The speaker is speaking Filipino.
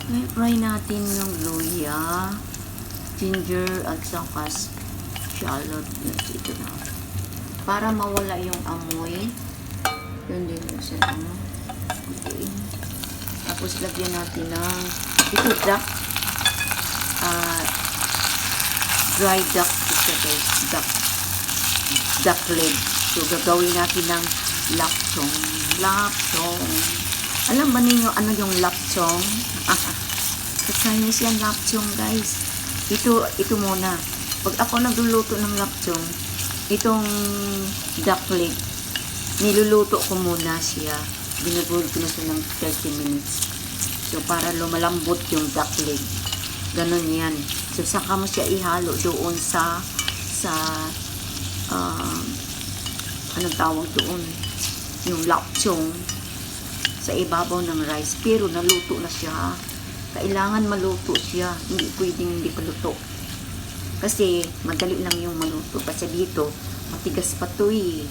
I-fry natin yung luya, ginger, at saka shallot. Ito na. Para mawala yung amoy. Yun din yung sa ano. Okay. Tapos lagyan natin ng ito dry duck isa guys. Duck leg. So gagawin natin ng lapsong. Alam ba ninyo ano yung lapsong? Sa Chinese yan lapsong guys. Ito muna. Pag ako nagluluto ng lapsong, itong duck leg, niluluto ko muna siya. Binubulot ko na siya ng 30 minutes. So para lumalambot yung duck leg. Ganon yan. So saka mo siya ihalo doon sa anong tawag doon? Yung lapsong sa ibabaw ng rice, pero naluto na siya. Kailangan maluto siya, hindi pwedeng hindi paluto. Kasi madali lang yung maluto. Kasi dito, matigas pa to eh.